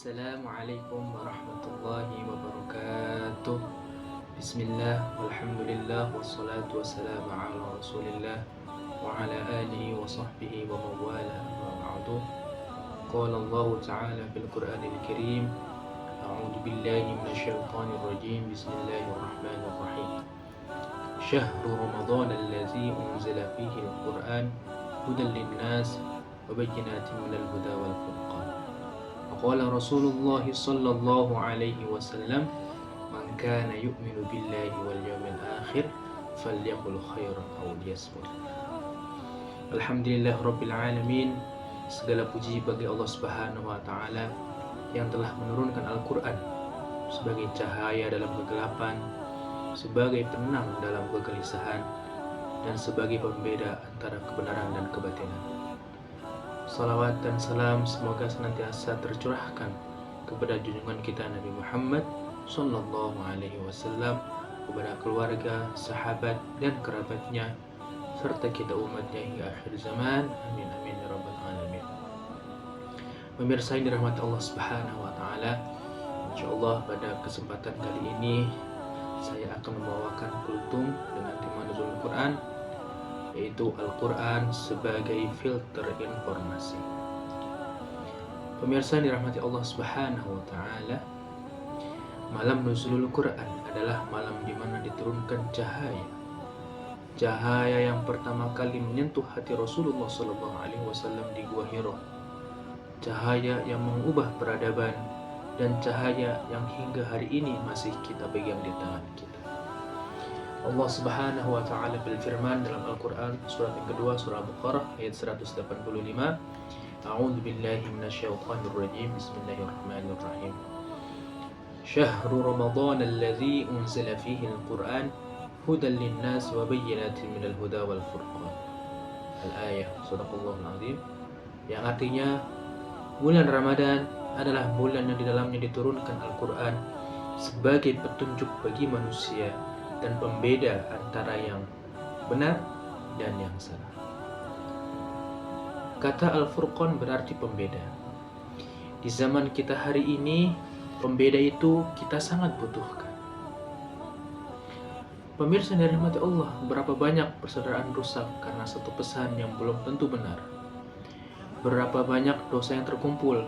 Assalamualaikum warahmatullahi wabarakatuh. Bismillah, walhamdulillah, wassalatu wassalamu ala rasulillah wa ala alihi wa sahbihi wa mawala wa ba'du. Qala Allah ta'ala fil Qur'anil Karim, a'udzu billahi minasyaitonir rajim. Bismillahirrahmanirrahim. Syahru Ramadan allazi unzila fihi al-Qur'an hudan lin-nas wa bayyinatin minal huda wal furqan. Qala Rasulullah sallallahu alaihi wasallam, man kana yu'minu billahi wal yawmil akhir falyaqul khairan aw liyasmut. Alhamdulillah rabbil alamin. Segala puji bagi Allah Subhanahu wa taala yang telah menurunkan Al-Qur'an sebagai cahaya dalam kegelapan, sebagai penenang dalam kegelisahan, dan sebagai pembeda antara kebenaran dan kebatilan. Salawat dan salam semoga senantiasa tercurahkan kepada junjungan kita Nabi Muhammad sallallahu alaihi wasallam, kepada keluarga, sahabat dan kerabatnya, serta kita umatnya hingga akhir zaman. Amin amin ya rabbal alamin. Pemirsa yang dirahmati Allah Subhanahu wa taala, insyaallah pada kesempatan kali ini saya akan membawakan kultum dengan tema nuzul Quran, yaitu Al-Quran sebagai filter informasi. Pemirsa yang dirahmati Allah Subhanahu wa taala, malam nuzulul Quran adalah malam di mana diturunkan cahaya. Cahaya yang pertama kali menyentuh hati Rasulullah sallallahu alaihi wasallam di Gua Hira. Cahaya yang mengubah peradaban dan cahaya yang hingga hari ini masih kita pegang di tangan kita. Allah Subhanahu wa taala berfirman dalam Al-Qur'an surat yang kedua, surah Baqarah ayat 185. A'udzu billahi minasyaitonir rajim. Bismillahirrahmanirrahim. Syahru Ramadan allazi unzila fihi al-Qur'an hudan lin-nas wa bayyinatin minal huda wal furqan. Al-ayah, sadaqallahul azim. Yang artinya bulan Ramadan adalah bulan yang di dalamnya diturunkan Al-Qur'an sebagai petunjuk bagi manusia dan pembeda antara yang benar dan yang salah. Kata Al-Furqan berarti pembeda. Di zaman kita hari ini, pembeda itu kita sangat butuhkan. Pemirsa yang dirahmati Allah, berapa banyak persaudaraan rusak karena satu pesan yang belum tentu benar. Berapa banyak dosa yang terkumpul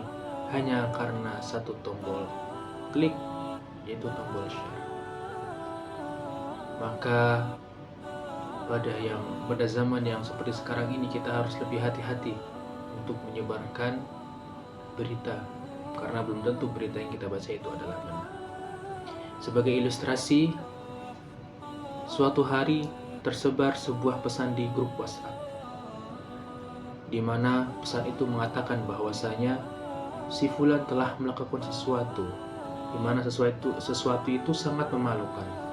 hanya karena satu tombol klik, yaitu tombol share. Maka pada zaman yang seperti sekarang ini kita harus lebih hati-hati untuk menyebarkan berita, karena belum tentu berita yang kita baca itu adalah benar. Sebagai ilustrasi, suatu hari tersebar sebuah pesan di grup WhatsApp, di mana pesan itu mengatakan bahwasanya si fulan telah melakukan sesuatu, di mana sesuatu itu sangat memalukan.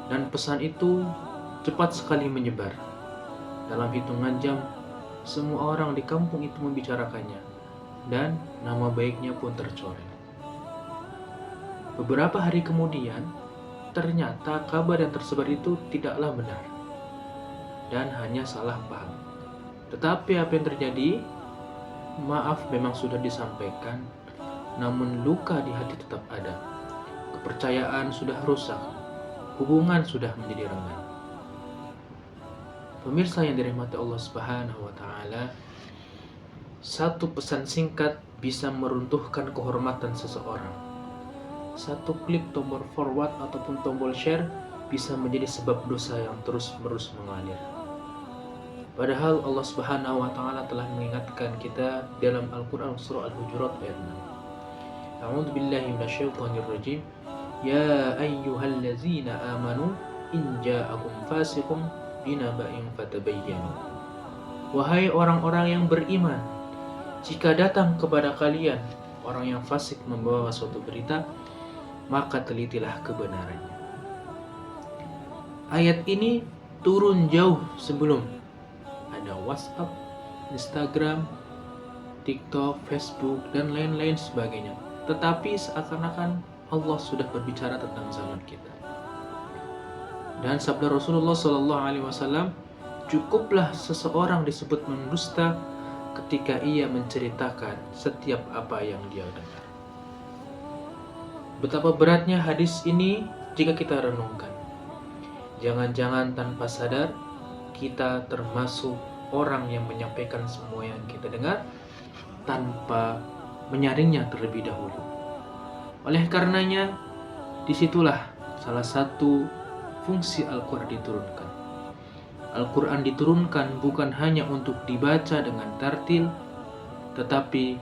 Dan pesan itu cepat sekali menyebar. Dalam hitungan jam, semua orang di kampung itu membicarakannya, dan nama baiknya pun tercoreng. Beberapa hari kemudian, ternyata kabar yang tersebar itu tidaklah benar, dan hanya salah paham. Tetapi apa yang terjadi? Maaf memang sudah disampaikan, namun luka di hati tetap ada. Kepercayaan sudah rusak, hubungan sudah menjadi renggang. Pemirsa yang dirahmati Allah Subhanahu wa taala, satu pesan singkat bisa meruntuhkan kehormatan seseorang. Satu klik tombol forward ataupun tombol share bisa menjadi sebab dosa yang terus-menerus mengalir. Padahal Allah Subhanahu wa taala telah mengingatkan kita dalam Al-Qur'an surah Al-Hujurat ayat 6. A'udzu billahi minasyaitonir rajim. Ya ayyuhallazina amanu in ja'akum fasiqun binaba'in fatabayyanu. Wahai orang-orang yang beriman, jika datang kepada kalian orang yang fasik membawa suatu berita, maka telitilah kebenarannya. Ayat ini turun jauh sebelum ada WhatsApp, Instagram, TikTok, Facebook, dan lain-lain sebagainya. Tetapi seakan-akan Allah sudah berbicara tentang zaman kita. Dan sabda Rasulullah SAW, cukuplah seseorang disebut mendusta ketika ia menceritakan setiap apa yang dia dengar. Betapa beratnya hadis ini jika kita renungkan. Jangan-jangan tanpa sadar kita termasuk orang yang menyampaikan semua yang kita dengar tanpa menyaringnya terlebih dahulu. Oleh karenanya, disitulah salah satu fungsi Al-Quran diturunkan. Al-Quran diturunkan bukan hanya untuk dibaca dengan tartil, tetapi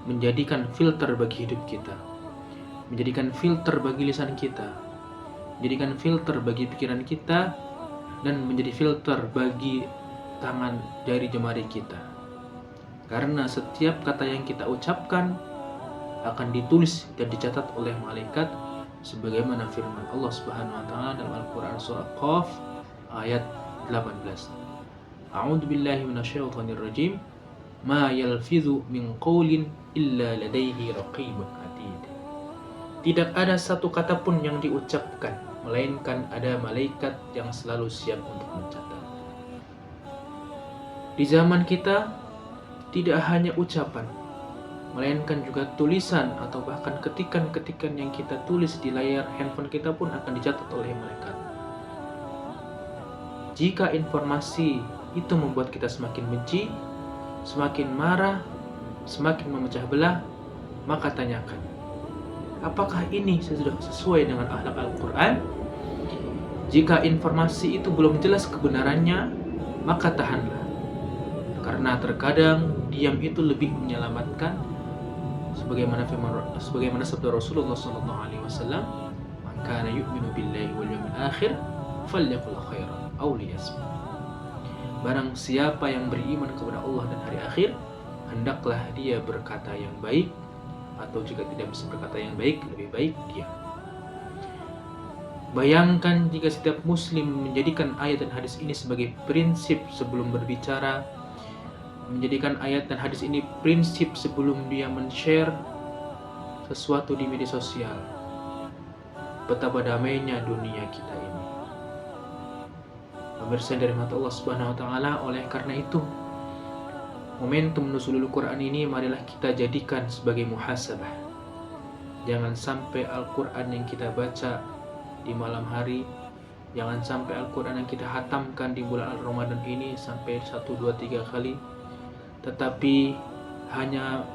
menjadikan filter bagi hidup kita, menjadikan filter bagi lisan kita, menjadikan filter bagi pikiran kita, dan menjadi filter bagi tangan jari jemari kita. Karena setiap kata yang kita ucapkan akan ditulis dan dicatat oleh malaikat sebagaimana firman Allah Subhanahu wa taala dalam Al-Qur'an surah Qaf ayat 18. A'udzu billahi minasyaitonir rajim. Ma yalfidhu min qawlin illa ladaihi raqibun atid. Tidak ada satu kata pun yang diucapkan melainkan ada malaikat yang selalu siap untuk mencatat. Di zaman kita tidak hanya ucapan, melainkan juga tulisan atau bahkan ketikan-ketikan yang kita tulis di layar handphone kita pun akan dicatat oleh malaikat. Jika informasi itu membuat kita semakin benci, semakin marah, semakin memecah belah, maka tanyakan, apakah ini sudah sesuai dengan akhlak Al-Quran? Jika informasi itu belum jelas kebenarannya, maka tahanlah. Karena terkadang diam itu lebih menyelamatkan, sebagaimana sabda Rasulullah SAW, "Man kana yu'minu billahi wal yawmil akhir, falyaqul khairan aw liyasmut." Barang siapa yang beriman kepada Allah dan hari akhir, hendaklah dia berkata yang baik, atau jika tidak bisa berkata yang baik, lebih baik diam. Bayangkan jika setiap muslim menjadikan ayat dan hadis ini sebagai prinsip sebelum berbicara, menjadikan ayat dan hadis ini prinsip sebelum dia men-share sesuatu di media sosial. Betapa damainya dunia kita ini. Pemirsa dari mata Allah Subhanahu wa taala, oleh karena itu momentum nuzulul Quran ini marilah kita jadikan sebagai muhasabah. Jangan sampai Al-Quran yang kita baca di malam hari, jangan sampai Al-Quran yang kita hatamkan di bulan Ramadan ini sampai 1, 2, 3 kali, tetapi hanya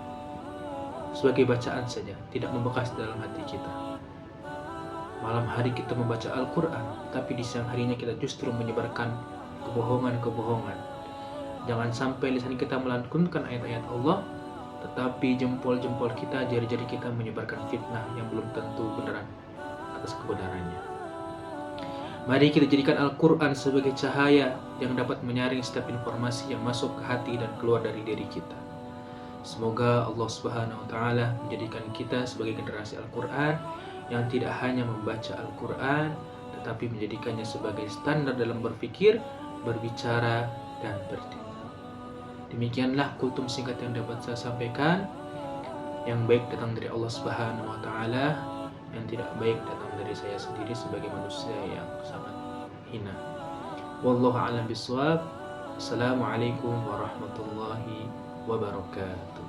sebagai bacaan saja, tidak membekas dalam hati kita. Malam hari kita membaca Al-Quran, tapi di siang harinya kita justru menyebarkan kebohongan-kebohongan. Jangan sampai lisan kita melantunkan ayat-ayat Allah, tetapi jempol-jempol kita, jari-jari kita menyebarkan fitnah yang belum tentu benaran atas kebenarannya. Mari kita jadikan Al-Quran sebagai cahaya yang dapat menyaring setiap informasi yang masuk ke hati dan keluar dari diri kita. Semoga Allah Subhanahu wa taala menjadikan kita sebagai generasi Al-Quran yang tidak hanya membaca Al-Quran, tetapi menjadikannya sebagai standar dalam berpikir, berbicara, dan bertindak. Demikianlah kultum singkat yang dapat saya sampaikan. Yang baik datang dari Allah Subhanahu wa taala, yang tidak baik datang dari saya sendiri sebagai manusia yang sangat hina. Wallahu a'lam bishawab. Assalamualaikum warahmatullahi wabarakatuh.